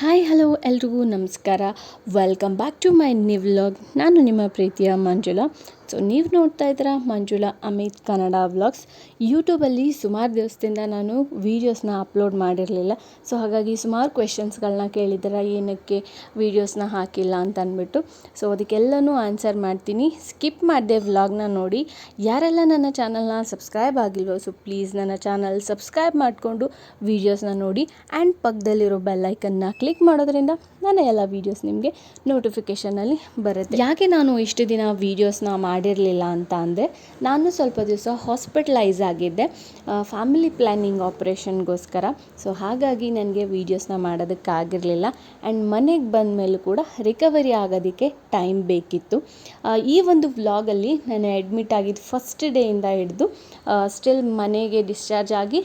Hi hello ಎಲ್ರಿಗೂ ನಮಸ್ಕಾರ. Welcome back to my new vlog. ನಾನು ನಿಮ್ಮ ಪ್ರೀತಿಯ ಮಂಜುಳಾ. ಸೊ ನೀವು ನೋಡ್ತಾ ಇದ್ದೀರಾ ಮಂಜುಳಾ ಅಮಿತ್ ಕನ್ನಡ ವ್ಲಾಗ್ಸ್. ಯೂಟ್ಯೂಬಲ್ಲಿ ಸುಮಾರು ದಿವಸದಿಂದ ನಾನು ವೀಡಿಯೋಸ್ನ ಅಪ್ಲೋಡ್ ಮಾಡಿರಲಿಲ್ಲ. ಸೊ ಹಾಗಾಗಿ ಸುಮಾರು ಕ್ವೆಶನ್ಸ್ಗಳನ್ನ ಕೇಳಿದ್ದೀರ, ಏನಕ್ಕೆ ವೀಡಿಯೋಸ್ನ ಹಾಕಿಲ್ಲ ಅಂತ ಅಂದ್ಬಿಟ್ಟು. ಸೊ ಅದಕ್ಕೆಲ್ಲನೂ ಆನ್ಸರ್ ಮಾಡ್ತೀನಿ. ಸ್ಕಿಪ್ ಮಾಡಿದೆ ವ್ಲಾಗ್ನ ನೋಡಿ. ಯಾರೆಲ್ಲ ನನ್ನ ಚಾನಲ್ನ ಸಬ್ಸ್ಕ್ರೈಬ್ ಆಗಿಲ್ವೋ ಸೊ ಪ್ಲೀಸ್ ನನ್ನ ಚಾನಲ್ ಸಬ್ಸ್ಕ್ರೈಬ್ ಮಾಡಿಕೊಂಡು ವೀಡಿಯೋಸ್ನ ನೋಡಿ ಆ್ಯಂಡ್ ಪಕ್ಕದಲ್ಲಿರೋ ಬೆಲ್ಲೈಕನ್ನ ಕ್ಲಿಕ್ ಮಾಡೋದ್ರಿಂದ ನನ್ನ ಎಲ್ಲ ವೀಡಿಯೋಸ್ ನಿಮಗೆ ನೋಟಿಫಿಕೇಷನಲ್ಲಿ ಬರುತ್ತೆ. ಯಾಕೆ ನಾನು ಇಷ್ಟು ದಿನ ವೀಡಿಯೋಸ್ನ ಮಾಡಿರಲಿಲ್ಲ ಅಂತ ಅಂದರೆ, ನಾನು ಸ್ವಲ್ಪ ದಿವಸ ಹಾಸ್ಪಿಟಲೈಸ್ ಆಗಿದ್ದೆ ಫ್ಯಾಮಿಲಿ ಪ್ಲ್ಯಾನಿಂಗ್ ಆಪ್ರೇಷನ್ಗೋಸ್ಕರ. ಸೊ ಹಾಗಾಗಿ ನನಗೆ ವೀಡಿಯೋಸ್ನ ಮಾಡೋದಕ್ಕಾಗಿರಲಿಲ್ಲ. ಆ್ಯಂಡ್ ಮನೆಗೆ ಬಂದ ಮೇಲೂ ಕೂಡ ರಿಕವರಿ ಆಗೋದಕ್ಕೆ ಟೈಮ್ ಬೇಕಿತ್ತು. ಈ ಒಂದು ವ್ಲಾಗಲ್ಲಿ ನಾನು ಅಡ್ಮಿಟ್ ಆಗಿದ್ದು ಫಸ್ಟ್ ಡೇಯಿಂದ ಹಿಡಿದು ಸ್ಟಿಲ್ ಮನೆಗೆ ಡಿಸ್ಚಾರ್ಜ್ ಆಗಿ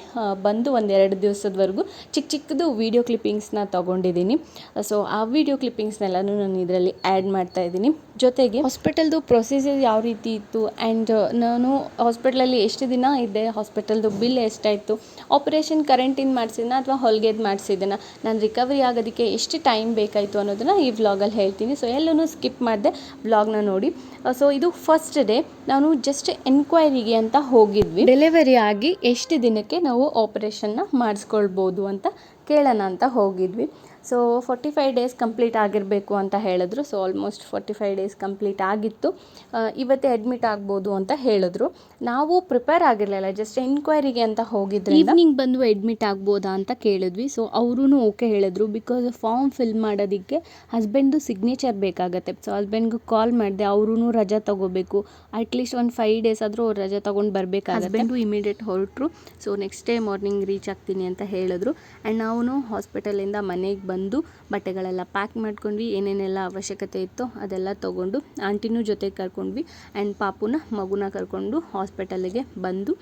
ಬಂದು ಒಂದೆರಡು ದಿವಸದವರೆಗೂ ಚಿಕ್ಕದು ವೀಡಿಯೋ ಕ್ಲಿಪ್ಪಿಂಗ್ಸ್ನ ತೊಗೊಂಡಿದ್ದೀನಿ. ಸೊ ಆ ವಿಡಿಯೋ ಕ್ಲಿಪ್ಪಿಂಗ್ಸ್ನೆಲ್ಲನೂ ನಾನು ಇದರಲ್ಲಿ ಆ್ಯಡ್ ಮಾಡ್ತಾ ಇದ್ದೀನಿ. ಜೊತೆಗೆ ಹಾಸ್ಪಿಟಲ್ದು ಪ್ರೊಸೀಜರ್ ಯಾವ ರೀತಿ ಇತ್ತು ಆ್ಯಂಡ್ ನಾನು ಹಾಸ್ಪಿಟ್ಲಲ್ಲಿ ಎಷ್ಟು ದಿನ ಇದ್ದೆ, ಹಾಸ್ಪಿಟಲ್ದು ಬಿಲ್ ಎಷ್ಟಾಯಿತು, ಆಪ್ರೇಷನ್ ಕರೆಂಟಿನ ಮಾಡಿಸಿದ್ನ ಅಥವಾ ಹೊಲಿಗೆದು ಮಾಡಿಸಿದ್ದನ್ನು, ನಾನು ರಿಕವರಿ ಆಗೋದಕ್ಕೆ ಎಷ್ಟು ಟೈಮ್ ಬೇಕಾಯಿತು ಅನ್ನೋದನ್ನು ಈ ವ್ಲಾಗಲ್ಲಿ ಹೇಳ್ತೀನಿ. ಸೊ ಎಲ್ಲನೂ ಸ್ಕಿಪ್ ಮಾಡಿದೆ, ವ್ಲಾಗ್ನ ನೋಡಿ. ಸೊ ಇದು ಫಸ್ಟ್ ಡೇ. ನಾನು ಜಸ್ಟ್ ಎನ್ಕ್ವೈರಿಗೆ ಅಂತ ಹೋಗಿದ್ವಿ. ಡೆಲಿವರಿ ಆಗಿ ಎಷ್ಟು ದಿನಕ್ಕೆ ನಾವು ಆಪ್ರೇಷನ್ನ ಮಾಡಿಸ್ಕೊಳ್ಬೋದು ಅಂತ ಕೇಳೋಣ ಅಂತ ಹೋಗಿದ್ವಿ. ಸೊ 45 ಡೇಸ್ ಕಂಪ್ಲೀಟ್ ಆಗಿರಬೇಕು ಅಂತ ಹೇಳಿದ್ರು. ಸೊ ಆಲ್ಮೋಸ್ಟ್ 45 ಡೇಸ್ ಕಂಪ್ಲೀಟ್ ಆಗಿತ್ತು. ಇವತ್ತೇ ಅಡ್ಮಿಟ್ ಆಗ್ಬೋದು ಅಂತ ಹೇಳಿದ್ರು. ನಾವು ಪ್ರಿಪೇರ್ ಆಗಿರಲಿಲ್ಲ, ಜಸ್ಟ್ ಎನ್ಕ್ವೈರಿಗೆ ಅಂತ ಹೋಗಿದ್ವಿ. ಈವ್ನಿಂಗ್ ಬಂದು ಅಡ್ಮಿಟ್ ಆಗ್ಬೋದಾ ಅಂತ ಕೇಳಿದ್ವಿ. ಸೊ ಅವರೂ ಓಕೆ ಹೇಳಿದ್ರು. ಬಿಕಾಸ್ ಫಾರ್ಮ್ ಫಿಲ್ ಮಾಡೋದಕ್ಕೆ ಹಸ್ಬೆಂಡ್ದು ಸಿಗ್ನೇಚರ್ ಬೇಕಾಗತ್ತೆ. ಸೊ ಹಸ್ಬೆಂಡ್ಗೆ ಕಾಲ್ ಮಾಡಿದೆ, ಅವರೂ ರಜಾ ತೊಗೋಬೇಕು. ಅಟ್ಲೀಸ್ಟ್ ಒಂದು 5 ಡೇಸ್ ಆದರೂ ಅವ್ರು ರಜಾ ತೊಗೊಂಡು ಬರಬೇಕಾಗುತ್ತೆ. ಹಸ್ಬೆಂಡು ಇಮಿಡಿಯೇಟ್ ಹೊರಟರು. So next day morning reach ಆಗ್ತೀನಿ ಅಂತ ಹೇಳಿದ್ರು. ಆ್ಯಂಡ್ ನಾವು ಹಾಸ್ಪಿಟಲಿಂದ ಮನೆಗೆ ಬಂದು ಬಟ್ಟೆಗಳೆಲ್ಲ ಪ್ಯಾಕ್ ಮಾಡ್ಕೊಂಡ್ವಿ. ಏನೇನೆಲ್ಲ ಅವಶ್ಯಕತೆ ಇತ್ತೋ ಅದೆಲ್ಲ ತೊಗೊಂಡು ಆಂಟಿನೂ ಜೊತೆಗೆ ಕರ್ಕೊಂಡ್ವಿ. ಆ್ಯಂಡ್ ಪಾಪುನ ಮಗುನ ಕರ್ಕೊಂಡು ಹಾಸ್ಪಿಟಲಿಗೆ ಬಂದು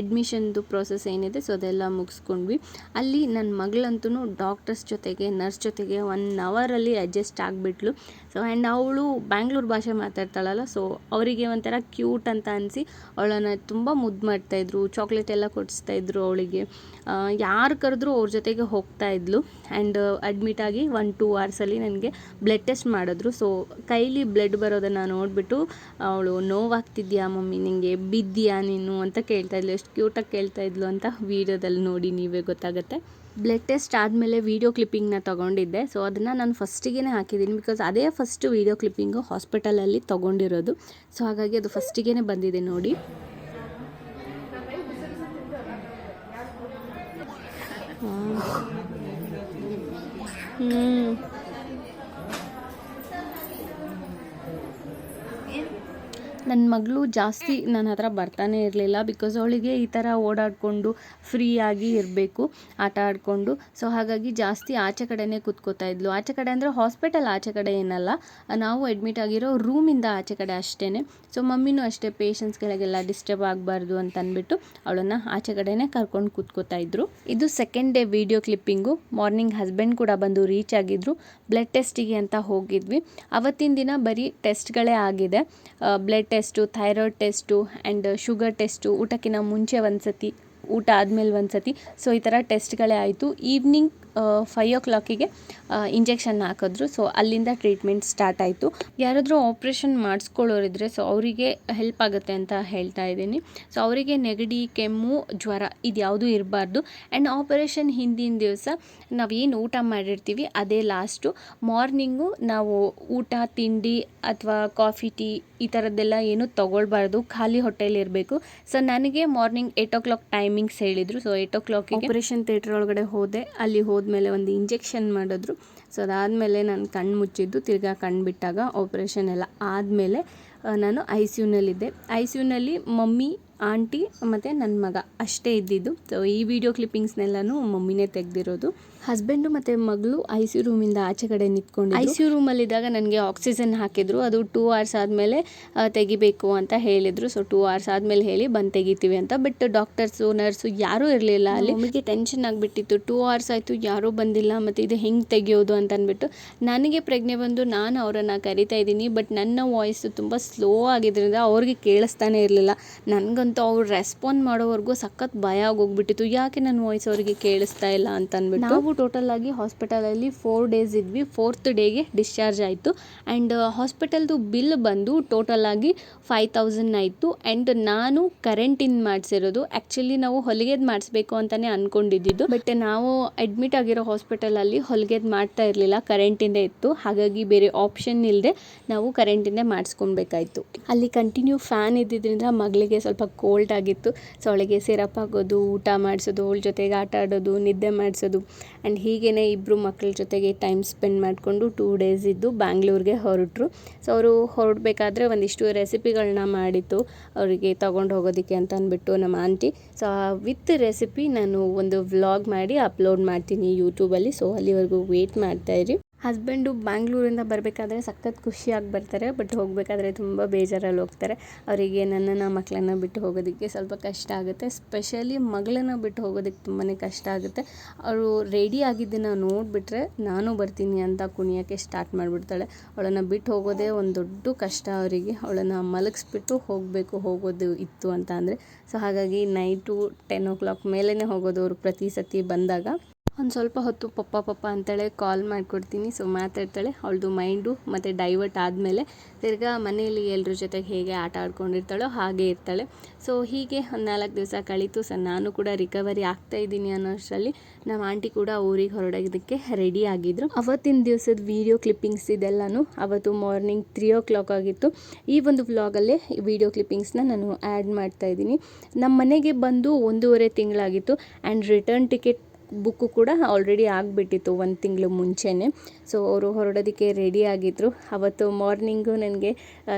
ಅಡ್ಮಿಷನ್ದು ಪ್ರೋಸೆಸ್ ಏನಿದೆ ಸೊ ಅದೆಲ್ಲ ಮುಗಿಸ್ಕೊಂಡ್ವಿ. ಅಲ್ಲಿ ನನ್ನ ಮಗಳಂತೂ ಡಾಕ್ಟರ್ಸ್ ಜೊತೆಗೆ ನರ್ಸ್ ಜೊತೆಗೆ 1 ಅವರಲ್ಲಿ ಅಡ್ಜಸ್ಟ್ ಆಗಿಬಿಟ್ಲು. ಸೊ ಆ್ಯಂಡ್ ಅವಳು ಬ್ಯಾಂಗ್ಳೂರು ಭಾಷೆ ಮಾತಾಡ್ತಾಳಲ್ಲ, ಸೊ ಅವರಿಗೆ ಒಂಥರ ಕ್ಯೂಟ್ ಅಂತ ಅನಿಸಿ ಅವಳನ್ನು ತುಂಬ ಮುದ್ದು ಮಾಡ್ತಾಯಿದ್ರು, ಚಾಕ್ಲೇಟ್ ಎಲ್ಲ ಕೊಡಿಸ್ತಾಯಿದ್ರು ಅವಳಿಗೆ. ಯಾರು ಕರೆದ್ರೂ ಅವ್ರ ಜೊತೆಗೆ ಹೋಗ್ತಾ ಇದ್ಲು. ಆ್ಯಂಡ್ ಅಡ್ಮಿಟ್ ಆಗಿ 1-2 ಅವರ್ಸಲ್ಲಿ ನನಗೆ ಬ್ಲಡ್ ಟೆಸ್ಟ್ ಮಾಡಿದ್ರು. ಸೊ ಕೈಲಿ ಬ್ಲಡ್ ಬರೋದನ್ನು ನೋಡಿಬಿಟ್ಟು ಅವಳು ನೋವಾಗ್ತಿದ್ಯಾ ಮಮ್ಮಿ ನಿನಗೆ, ಬಿದ್ದಿಯಾ ನೀನು ಅಂತ ಕೇಳ್ತಾಯಿದ್ಲು. ಎಷ್ಟು ಕ್ಯೂಟಾಗಿ ಕೇಳ್ತಾಯಿದ್ಲು ಅಂತ ವೀಡಿಯೋದಲ್ಲಿ ನೋಡಿ ನೀವೇ ಗೊತ್ತಾಗುತ್ತೆ. ಬ್ಲಡ್ ಟೆಸ್ಟ್ ಆದಮೇಲೆ ವೀಡಿಯೋ ಕ್ಲಿಪ್ಪಿಂಗ್ನ ತೊಗೊಂಡಿದ್ದೆ. ಸೊ ಅದನ್ನು ನಾನು ಫಸ್ಟಿಗೆ ಹಾಕಿದ್ದೀನಿ. ಬಿಕಾಸ್ ಅದೇ ಫಸ್ಟು ವೀಡಿಯೋ ಕ್ಲಿಪ್ಪಿಂಗು ಹಾಸ್ಪಿಟಲಲ್ಲಿ ತೊಗೊಂಡಿರೋದು. ಸೊ ಹಾಗಾಗಿ ಅದು ಫಸ್ಟಿಗೆ ಬಂದಿದೆ ನೋಡಿ. ನನ್ನ ಮಗಳು ಜಾಸ್ತಿ ನನ್ನ ಹತ್ರ ಬರ್ತಾನೆ ಇರಲಿಲ್ಲ. ಬಿಕಾಸ್ ಅವಳಿಗೆ ಈ ಥರ ಓಡಾಡಿಕೊಂಡು ಫ್ರೀಯಾಗಿ ಇರಬೇಕು, ಆಟ ಆಡಿಕೊಂಡು. ಸೊ ಹಾಗಾಗಿ ಜಾಸ್ತಿ ಆಚೆ ಕಡೆನೇ ಕೂತ್ಕೋತಾ ಇದ್ಲು. ಆಚೆ ಕಡೆ ಅಂದರೆ ಹಾಸ್ಪಿಟಲ್ ಆಚೆ ಕಡೆ ಏನಲ್ಲ, ನಾವು ಅಡ್ಮಿಟ್ ಆಗಿರೋ ರೂಮಿಂದ ಆಚೆ ಕಡೆ ಅಷ್ಟೇ. ಸೊ ಮಮ್ಮಿನೂ ಅಷ್ಟೇ ಪೇಷಂಟ್ಸ್ಗಳಿಗೆಲ್ಲ ಡಿಸ್ಟರ್ಬ್ ಆಗಬಾರ್ದು ಅಂತ ಅಂದ್ಬಿಟ್ಟು ಅವಳನ್ನು ಆಚೆ ಕಡೆನೇ ಕರ್ಕೊಂಡು ಕೂತ್ಕೋತಾ ಇದ್ರು. ಇದು second day video clipping. Morning husband ಕೂಡ ಬಂದು ರೀಚ್ ಆಗಿದ್ರು. ಬ್ಲಡ್ ಟೆಸ್ಟಿಗೆ ಅಂತ ಹೋಗಿದ್ವಿ. ಅವತ್ತಿನ ದಿನ ಬರೀ ಟೆಸ್ಟ್ಗಳೇ ಆಗಿದೆ. Blood test, thyroid test and sugar test, ಊಟಕ್ಕಿಂತ ಮುಂಚೆ ಒಂದು ಸತಿ, ಊಟ ಆದಮೇಲೆ ಒಂದು ಸತಿ. ಸೊ ಈ ಥರ ಟೆಸ್ಟ್ಗಳೇ ಆಯಿತು. ಈವ್ನಿಂಗ್ 5 o'clock ಇಂಜೆಕ್ಷನ್ ಹಾಕಿದ್ರು. ಸೊ ಅಲ್ಲಿಂದ ಟ್ರೀಟ್ಮೆಂಟ್ ಸ್ಟಾರ್ಟ್ ಆಯಿತು. ಯಾರಾದರೂ ಆಪ್ರೇಷನ್ ಮಾಡಿಸ್ಕೊಳ್ಳೋರಿದ್ರೆ ಸೊ ಅವರಿಗೆ ಹೆಲ್ಪ್ ಆಗುತ್ತೆ ಅಂತ ಹೇಳ್ತಾ ಇದ್ದೀನಿ. ಸೊ ಅವರಿಗೆ ನೆಗಡಿ, ಕೆಮ್ಮು, ಜ್ವರ ಇದು ಯಾವುದೂ ಇರಬಾರ್ದು. ಆ್ಯಂಡ್ ಆಪರೇಷನ್ ಹಿಂದಿನ ದಿವಸ ನಾವೇನು ಊಟ ಮಾಡಿರ್ತೀವಿ ಅದೇ ಲಾಸ್ಟು. ಮಾರ್ನಿಂಗು ನಾವು ಊಟ, ತಿಂಡಿ ಅಥವಾ ಕಾಫಿ, ಟೀ ಈ ಥರದ್ದೆಲ್ಲ ಏನೂ ತೊಗೊಳ್ಬಾರ್ದು, ಖಾಲಿ ಹೊಟ್ಟೆಯಲ್ಲಿ ಇರಬೇಕು. ಸೊ ನನಗೆ ಮಾರ್ನಿಂಗ್ 8 o'clock ಟೈಮಿಂಗ್ಸ್ ಹೇಳಿದರು. ಸೊ 8 o'clock ಆಪರೇಷನ್ ಥಿಯೇಟ್ರ್ ಒಳಗಡೆ ಹೋದೆ. ಅಲ್ಲಿ ಹೋದ್ಮೇಲೆ ಒಂದು ಇಂಜೆಕ್ಷನ್ ಮಾಡಿದ್ರು. ಸೊ ಅದಾದಮೇಲೆ ನಾನು ಕಣ್ಣು ಮುಚ್ಚಿದ್ದು. ತಿರ್ಗಾ ಕಣ್ಣು ಬಿಟ್ಟಾಗ ಆಪ್ರೇಷನ್ ಎಲ್ಲ ಆದಮೇಲೆ ನಾನು ICUನಲ್ಲಿದ್ದೆ. ICUನಲ್ಲಿ ಮಮ್ಮಿ, ಆಂಟಿ ಮತ್ತು ನನ್ನ ಮಗ ಅಷ್ಟೇ ಇದ್ದಿದ್ದು. ಸೊ ಈ ವಿಡಿಯೋ ಕ್ಲಿಪ್ಪಿಂಗ್ಸ್ನೆಲ್ಲನೂ ಮಮ್ಮಿನೇ ತೆಗೆದಿರೋದು. ಹಸ್ಬೆಂಡು ಮತ್ತು ಮಗಳು ICU ರೂಮಿಂದ ಆಚೆ ಕಡೆ ನಿಂತ್ಕೊಂಡು ICU ರೂಮಲ್ಲಿದ್ದಾಗ ನನಗೆ ಆಕ್ಸಿಜನ್ ಹಾಕಿದ್ರು. ಅದು 2 hours ಆದಮೇಲೆ ತೆಗಿಬೇಕು ಅಂತ ಹೇಳಿದರು. ಸೊ 2 hours ಆದಮೇಲೆ ಹೇಳಿ ಬಂದು ತೆಗಿತೀವಿ ಅಂತ. ಬಟ್ ಡಾಕ್ಟರ್ಸು, ನರ್ಸು ಯಾರೂ ಇರಲಿಲ್ಲ ಅಲ್ಲಿ. ನಮಗೆ ಟೆನ್ಷನ್ ಆಗಿಬಿಟ್ಟಿತ್ತು. 2 hours ಆಯಿತು, ಯಾರೂ ಬಂದಿಲ್ಲ, ಮತ್ತು ಇದು ಹೆಂಗೆ ತೆಗಿಯೋದು ಅಂತ ಅಂದ್ಬಿಟ್ಟು ನನಗೆ ಪ್ರಜ್ಞೆ ಬಂದು ನಾನು ಅವರನ್ನು ಕರಿತಾ ಇದ್ದೀನಿ. ಬಟ್ ನನ್ನ ವಾಯ್ಸು ತುಂಬ ಸ್ಲೋ ಆಗಿದ್ದರಿಂದ ಅವ್ರಿಗೆ ಕೇಳಿಸ್ತಾನೆ ಇರಲಿಲ್ಲ. ನನಗಂತೂ ಅವ್ರು ರೆಸ್ಪಾಂಡ್ ಮಾಡೋವರೆಗೂ ಸಖತ್ ಭಯ ಆಗೋಗ್ಬಿಟ್ಟಿತ್ತು. ಯಾಕೆ ನನ್ನ ವಾಯ್ಸ್ ಅವರಿಗೆ ಕೇಳಿಸ್ತಾ ಇಲ್ಲ ಅಂತ ಅಂದ್ಬಿಟ್ಟು. ನಾವು ಟೋಟಲಾಗಿ ಹಾಸ್ಪಿಟಲಲ್ಲಿ 4 ಡೇಸ್ ಇದ್ವಿ. 4th ಡೇಗೆ ಡಿಸ್ಚಾರ್ಜ್ ಆಯಿತು. ಆ್ಯಂಡ್ ಹಾಸ್ಪಿಟಲ್ದು ಬಿಲ್ ಬಂದು ಟೋಟಲಾಗಿ 5000 ಆಯಿತು. ಆ್ಯಂಡ್ ನಾನು ಕರೆಂಟಿಂದ ಮಾಡಿಸಿರೋದು. ಆ್ಯಕ್ಚುಲಿ ನಾವು ಹೊಲಿಗೆದು ಮಾಡಿಸ್ಬೇಕು ಅಂತಲೇ ಅಂದ್ಕೊಂಡಿದ್ದು, ಬಟ್ ನಾವು ಅಡ್ಮಿಟ್ ಆಗಿರೋ ಹಾಸ್ಪಿಟಲಲ್ಲಿ ಹೊಲಿಗೆದು ಮಾಡ್ತಾ ಇರಲಿಲ್ಲ, ಕರೆಂಟಿಂದೇ ಇತ್ತು. ಹಾಗಾಗಿ ಬೇರೆ ಆಪ್ಷನ್ ಇಲ್ಲದೆ ನಾವು ಕರೆಂಟಿಂದೇ ಮಾಡಿಸ್ಕೊಬೇಕಾಯ್ತು. ಅಲ್ಲಿ ಕಂಟಿನ್ಯೂ ಫ್ಯಾನ್ ಇದ್ದಿದ್ದರಿಂದ ಮಗಳಿಗೆ ಸ್ವಲ್ಪ ಕೋಲ್ಡ್ ಆಗಿತ್ತು. ಸೊ ಅವಳಿಗೆ ಸಿರಪ್ ಹಾಕೋದು, ಊಟ ಮಾಡಿಸೋದು, ಅವಳ ಜೊತೆಗೆ ಆಟ ಆಡೋದು, ನಿದ್ದೆ ಮಾಡಿಸೋದು. ಆ್ಯಂಡ್ ಹೀಗೇ ಇಬ್ಬರು ಮಕ್ಕಳ ಜೊತೆಗೆ ಟೈಮ್ ಸ್ಪೆಂಡ್ ಮಾಡಿಕೊಂಡು 2 ಡೇಸ್ ಇದ್ದು ಬ್ಯಾಂಗ್ಳೂರಿಗೆ ಹೊರಟರು. ಸೊ ಅವರು ಹೊರಡಬೇಕಾದ್ರೆ ಒಂದಿಷ್ಟು ರೆಸಿಪಿಗಳನ್ನ ಮಾಡಿತ್ತು ಅವರಿಗೆ ತೊಗೊಂಡು ಹೋಗೋದಕ್ಕೆ ಅಂತ ಅಂದ್ಬಿಟ್ಟು ನಮ್ಮ ಆಂಟಿ. ಸೊ ವಿತ್ ರೆಸಿಪಿ ನಾನು ಒಂದು ವ್ಲಾಗ್ ಮಾಡಿ ಅಪ್ಲೋಡ್ ಮಾಡ್ತೀನಿ ಯೂಟ್ಯೂಬಲ್ಲಿ. ಸೊ ಅಲ್ಲಿವರೆಗೂ ವೆಯ್ಟ್ ಮಾಡ್ತಾಯಿರಿ. ಹಸ್ಬೆಂಡು ಬ್ಯಾಂಗ್ಳೂರಿಂದ ಬರಬೇಕಾದ್ರೆ ಸಖತ್ ಖುಷಿಯಾಗಿ ಬರ್ತಾರೆ, ಬಟ್ ಹೋಗಬೇಕಾದ್ರೆ ತುಂಬ ಬೇಜಾರಲ್ಲಿ ಹೋಗ್ತಾರೆ. ಅವರಿಗೆ ನನ್ನನ್ನು ಮಕ್ಕಳನ್ನ ಬಿಟ್ಟು ಹೋಗೋದಕ್ಕೆ ಸ್ವಲ್ಪ ಕಷ್ಟ ಆಗುತ್ತೆ. ಸ್ಪೆಷಲಿ ಮಗಳನ್ನ ಬಿಟ್ಟು ಹೋಗೋದಕ್ಕೆ ತುಂಬಾ ಕಷ್ಟ ಆಗುತ್ತೆ. ಅವಳು ರೆಡಿ ಆಗಿದ್ದನ್ನು ನೋಡಿಬಿಟ್ರೆ ನಾನು ಬರ್ತೀನಿ ಅಂತ ಕುಣಿಯೋಕ್ಕೆ ಸ್ಟಾರ್ಟ್ ಮಾಡಿಬಿಡ್ತಾಳೆ. ಅವಳನ್ನು ಬಿಟ್ಟು ಹೋಗೋದೇ ಒಂದು ದೊಡ್ಡ ಕಷ್ಟ ಅವರಿಗೆ. ಅವಳನ್ನು ಮಲಗಿಸ್ಬಿಟ್ಟು ಹೋಗೋದು ಇತ್ತು ಅಂತ ಅಂದರೆ. ಸೊ ಹಾಗಾಗಿ ನೈಟು 10 o'clock ಮೇಲೇ ಹೋಗೋದು ಅವರು ಪ್ರತಿ ಸತಿ ಬಂದಾಗ. ಒಂದು ಸ್ವಲ್ಪ ಹೊತ್ತು ಪಪ್ಪ ಅಂತೇಳಿ ಕಾಲ್ ಮಾಡಿಕೊಡ್ತೀನಿ. ಸೊ ಮಾತಾಡ್ತಾಳೆ. ಅವಳದು ಮೈಂಡು ಮತ್ತು ಡೈವರ್ಟ್ ಆದಮೇಲೆ ತಿರ್ಗಾ ಮನೆಯಲ್ಲಿ ಎಲ್ಲರ ಜೊತೆಗೆ ಹೇಗೆ ಆಟ ಆಡ್ಕೊಂಡಿರ್ತಾಳೋ ಹಾಗೆ ಇರ್ತಾಳೆ. ಸೊ ಹೀಗೆ ಒಂದು 4 ದಿವಸ ಕಳೀತು. ಸೊ ನಾನು ಕೂಡ ರಿಕವರಿ ಆಗ್ತಾಯಿದ್ದೀನಿ ಅನ್ನೋಷ್ಟರಲ್ಲಿ ನಮ್ಮ ಆಂಟಿ ಕೂಡ ಊರಿಗೆ ಹೊರಡೋದಕ್ಕೆ ರೆಡಿ ಆಗಿದ್ರು. ಅವತ್ತಿನ ದಿವಸದ ವೀಡಿಯೋ ಕ್ಲಿಪ್ಪಿಂಗ್ಸ್ ಇದೆಲ್ಲನೂ ಅವತ್ತು ಮಾರ್ನಿಂಗ್ 3 o'clock ಆಗಿತ್ತು. ಈ ಒಂದು ವ್ಲಾಗಲ್ಲೇ ವಿಡಿಯೋ ಕ್ಲಿಪ್ಪಿಂಗ್ಸ್ನ ನಾನು ಆ್ಯಡ್ ಮಾಡ್ತಾಯಿದ್ದೀನಿ. ನಮ್ಮ ಮನೆಗೆ ಬಂದು 1.5 ತಿಂಗಳಾಗಿತ್ತು. ಆ್ಯಂಡ್ ರಿಟರ್ನ್ ಟಿಕೆಟ್ ಬುಕ್ಕು ಕೂಡ ಆಲ್ರೆಡಿ ಆಗಿಬಿಟ್ಟಿತ್ತು 1 ತಿಂಗಳು ಮುಂಚೆನೇ. ಸೊ ಅವರು ಹೊರಡೋದಕ್ಕೆ ರೆಡಿ ಆಗಿದ್ದರು. ಅವತ್ತು ಮಾರ್ನಿಂಗು ನನಗೆ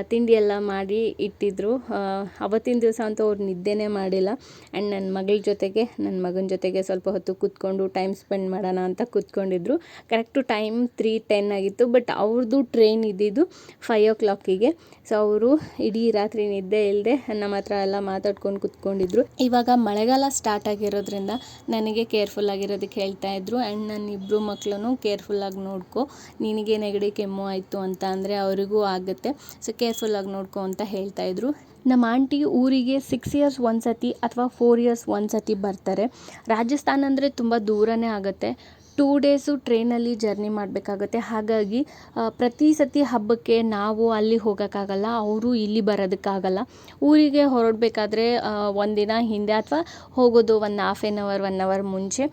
ತಿಂಡಿ ಎಲ್ಲ ಮಾಡಿ ಇಟ್ಟಿದ್ದರು. ಅವತ್ತಿನ ದಿವಸ ಅಂತೂ ಅವ್ರು ನಿದ್ದೆನೇ ಮಾಡಿಲ್ಲ. ಆ್ಯಂಡ್ ನನ್ನ ಮಗನ ಜೊತೆಗೆ ಸ್ವಲ್ಪ ಹೊತ್ತು ಕೂತ್ಕೊಂಡು ಟೈಮ್ ಸ್ಪೆಂಡ್ ಮಾಡೋಣ ಅಂತ ಕೂತ್ಕೊಂಡಿದ್ರು. ಕರೆಕ್ಟು ಟೈಮ್ 3:10 ಆಗಿತ್ತು. ಬಟ್ ಅವ್ರದ್ದು ಟ್ರೈನ್ ಇದ್ದಿದ್ದು 5 o'clock. ಸೊ ಅವರು ಇಡೀ ರಾತ್ರಿ ನಿದ್ದೆ ಇಲ್ಲದೆ ನಮ್ಮ ಹತ್ರ ಎಲ್ಲ ಮಾತಾಡ್ಕೊಂಡು ಕೂತ್ಕೊಂಡಿದ್ರು. ಇವಾಗ ಮಳೆಗಾಲ ಸ್ಟಾರ್ಟ್ ಆಗಿರೋದ್ರಿಂದ ನನಗೆ ಕೇರ್ಫುಲ್ಲಾಗಿ ಇರೋದಕ್ಕೆ ಹೇಳ್ತಾ ಇದ್ರು. ಆ್ಯಂಡ್ ನನ್ನ ಇಬ್ಬರು ಮಕ್ಕಳನ್ನು ಕೇರ್ಫುಲ್ಲಾಗಿ ನೋಡ್ಕೊ, ನಿನಗೆ ನೆಗಡಿ ಕೆಮ್ಮು ಆಯಿತು ಅಂತ ಅಂದರೆ ಅವರಿಗೂ ಆಗುತ್ತೆ. ಸೊ ಕೇರ್ಫುಲ್ಲಾಗಿ ನೋಡ್ಕೊ ಅಂತ ಹೇಳ್ತಾ ಇದ್ರು. ನಮ್ಮ ಆಂಟಿ ಊರಿಗೆ 6 years ಒಂದ್ಸತಿ ಅಥವಾ 4 years ಒಂದ್ಸತಿ ಬರ್ತಾರೆ. ರಾಜಸ್ಥಾನ ಅಂದರೆ ತುಂಬ ದೂರನೇ ಆಗುತ್ತೆ. 2 ಡೇಸು ಟ್ರೈನಲ್ಲಿ ಜರ್ನಿ ಮಾಡಬೇಕಾಗತ್ತೆ. ಹಾಗಾಗಿ ಪ್ರತಿ ಸತಿ ಹಬ್ಬಕ್ಕೆ ನಾವು ಅಲ್ಲಿ ಹೋಗೋಕ್ಕಾಗಲ್ಲ, ಅವರು ಇಲ್ಲಿ ಬರೋದಕ್ಕಾಗಲ್ಲ. ಊರಿಗೆ ಹೊರಡಬೇಕಾದ್ರೆ ಒಂದಿನ ಹಿಂದೆ ಅಥವಾ ಹೋಗೋದು 1 hour ಮುಂಚೆ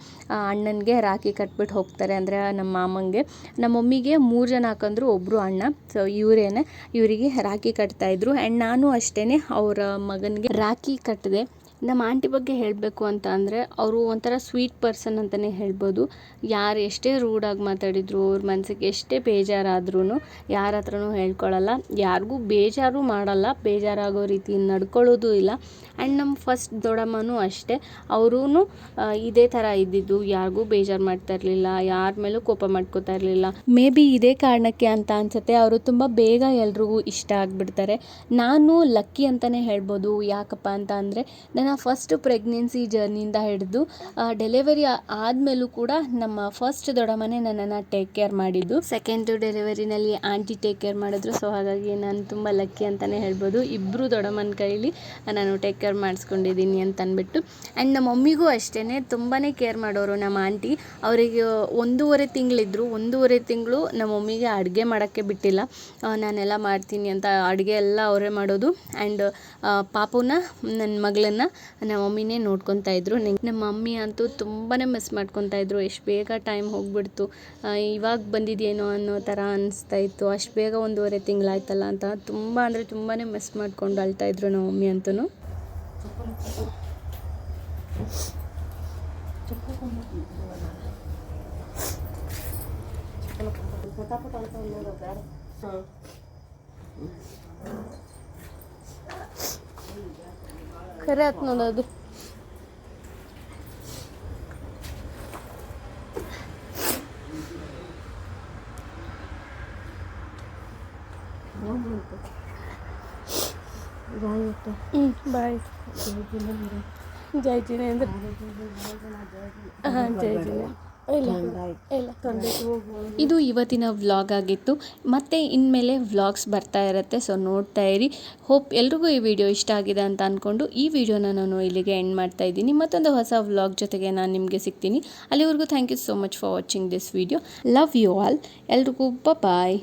ಅಣ್ಣನಿಗೆ ರಾಖಿ ಕಟ್ಬಿಟ್ಟು ಹೋಗ್ತಾರೆ. ಅಂದರೆ ನಮ್ಮ ಮಾಮಂಗೆ. ನಮ್ಮ ಮಮ್ಮಿಗೆ 3 ಜನ ಅಕ್ಕಂದ್ರು, ಒಬ್ಬರು ಅಣ್ಣ. ಸೊ ಇವರಿಗೆ ರಾಖಿ ಕಟ್ತಾಯಿದ್ರು. ಆ್ಯಂಡ್ ನಾನು ಅಷ್ಟೇ ಅವರ ಮಗನಿಗೆ ರಾಖಿ ಕಟ್ಟಿದೆ. ನಮ್ಮ ಆಂಟಿ ಬಗ್ಗೆ ಹೇಳಬೇಕು ಅಂತ ಅಂದರೆ ಅವರು ಒಂಥರ ಸ್ವೀಟ್ ಪರ್ಸನ್ ಅಂತಲೇ ಹೇಳ್ಬೋದು. ಯಾರು ಎಷ್ಟೇ ರೂಡಾಗಿ ಮಾತಾಡಿದ್ರು, ಅವ್ರ ಮನಸ್ಸಿಗೆ ಎಷ್ಟೇ ಬೇಜಾರಾದ್ರೂ ಯಾರ ಹತ್ರನೂ ಹೇಳ್ಕೊಳ್ಳಲ್ಲ, ಯಾರಿಗೂ ಬೇಜಾರು ಮಾಡಲ್ಲ, ಬೇಜಾರಾಗೋ ರೀತಿ ನಡ್ಕೊಳ್ಳೋದು ಇಲ್ಲ. ಆ್ಯಂಡ್ ನಮ್ಮ ಫಸ್ಟ್ ದೊಡ್ಡಮ್ಮನೂ ಅಷ್ಟೇ, ಅವರೂ ಇದೇ ಥರ ಇದ್ದಿದ್ದು, ಯಾರಿಗೂ ಬೇಜಾರು ಮಾಡ್ತಾ ಇರಲಿಲ್ಲ, ಯಾರ ಮೇಲೂ ಕೋಪ ಮಾಡ್ಕೋತಾ ಇರಲಿಲ್ಲ. ಮೇ ಬಿ ಇದೇ ಕಾರಣಕ್ಕೆ ಅಂತ ಅನಿಸುತ್ತೆ ಅವರು ತುಂಬ ಬೇಗ ಎಲ್ರಿಗೂ ಇಷ್ಟ ಆಗಿಬಿಡ್ತಾರೆ. ನಾನು ಲಕ್ಕಿ ಅಂತಲೇ ಹೇಳ್ಬೋದು. ಯಾಕಪ್ಪ ಅಂತ ಅಂದರೆ ನನ್ನ ಫಸ್ಟ್ ಪ್ರೆಗ್ನೆನ್ಸಿ ಜರ್ನಿಯಿಂದ ಹಿಡಿದು ಡೆಲಿವರಿ ಆದಮೇಲೂ ಕೂಡ ನಮ್ಮ ಫಸ್ಟ್ ದೊಡ್ಡಮ್ಮನೇ ನನ್ನನ್ನು ಟೇಕ್ ಕೇರ್ ಮಾಡಿದ್ದು. ಸೆಕೆಂಡ್ ಡೆಲಿವರಿನಲ್ಲಿ ಆಂಟಿ ಟೇಕ್ ಕೇರ್ ಮಾಡಿದ್ರು. ಸೊ ಹಾಗಾಗಿ ನಾನು ತುಂಬ ಲಕ್ಕಿ ಅಂತಲೇ ಹೇಳ್ಬೋದು. ಇಬ್ಬರು ದೊಡ್ಡಮ್ಮನ ಕೈಲಿ ನಾನು ಟೇಕ್ ಕೇರ್ ಮಾಡಿಸ್ಕೊಂಡಿದ್ದೀನಿ ಅಂತ ಅಂದ್ಬಿಟ್ಟು. ಆ್ಯಂಡ್ ನಮ್ಮ ಮಮ್ಮಿಗೂ ಅಷ್ಟೇ ತುಂಬಾ ಕೇರ್ ಮಾಡೋರು ನಮ್ಮ ಆಂಟಿ. ಅವರಿಗೆ 1.5 ತಿಂಗಳಿದ್ರು. 1.5 ತಿಂಗಳು ನಮ್ಮ ಮಮ್ಮಿಗೆ ಅಡುಗೆ ಮಾಡೋಕ್ಕೆ ಬಿಟ್ಟಿಲ್ಲ. ನಾನೆಲ್ಲ ಮಾಡ್ತೀನಿ ಅಂತ ಅಡುಗೆ ಎಲ್ಲ ಅವರೇ ಮಾಡೋದು. ಆ್ಯಂಡ್ ಪಾಪುನ ನನ್ನ ಮಗಳನ್ನ ನಮ್ಮ ಮಮ್ಮಿನೇ ನೋಡ್ಕೊತಾ ಇದ್ರು. ನಮ್ಮ ಮಮ್ಮಿ ಅಂತೂ ತುಂಬಾ ಮಿಸ್ ಮಾಡ್ಕೊತಾ ಇದ್ರು. ಎಷ್ಟು ಬೇಗ ಟೈಮ್ ಹೋಗ್ಬಿಡ್ತು, ಇವಾಗ ಬಂದಿದ್ದೇನೋ ಅನ್ನೋ ಥರ ಅನಿಸ್ತಾ ಇತ್ತು. ಅಷ್ಟು ಬೇಗ 1.5 ತಿಂಗಳಾಯ್ತಲ್ಲ ಅಂತ ತುಂಬ ಅಂದರೆ ತುಂಬಾ ಮಿಸ್ ಮಾಡ್ಕೊಂಡು ಅಳ್ತಾಯಿದ್ರು ನಮ್ಮ ಮಮ್ಮಿ ಅಂತೂ. ಖರೆ ಆಯ್ತು ನೋಡೋದು. ಬಾಯ್. ಜೈ ಜಿನೇಂದ್ರ. ಹಾಂ ಜೈ ಜಿನೇಂದ್ರ. ಇದು ಇವತ್ತಿನ ವ್ಲಾಗ್ ಆಗಿತ್ತು. ಮತ್ತೆ ಇನ್ಮೇಲೆ ವ್ಲಾಗ್ಸ್ ಬರ್ತಾ ಇರುತ್ತೆ, ಸೊ ನೋಡ್ತಾ ಇರಿ. ಹೋಪ್ ಎಲ್ರಿಗೂ ಈ ವಿಡಿಯೋ ಇಷ್ಟ ಆಗಿದೆ ಅಂತ ಅಂದ್ಕೊಂಡು ಈ ವಿಡಿಯೋನ ನಾನು ಇಲ್ಲಿಗೆ ಎಂಡ್ ಮಾಡ್ತಾ ಇದ್ದೀನಿ. ಮತ್ತೊಂದು ಹೊಸ ವ್ಲಾಗ್ ಜೊತೆಗೆ ನಾನು ನಿಮಗೆ ಸಿಗ್ತೀನಿ. ಅಲ್ಲಿವರೆಗೂ thank you so much for watching this video. Love you all. ಎಲ್ರಿಗೂ ಬಾಯ್.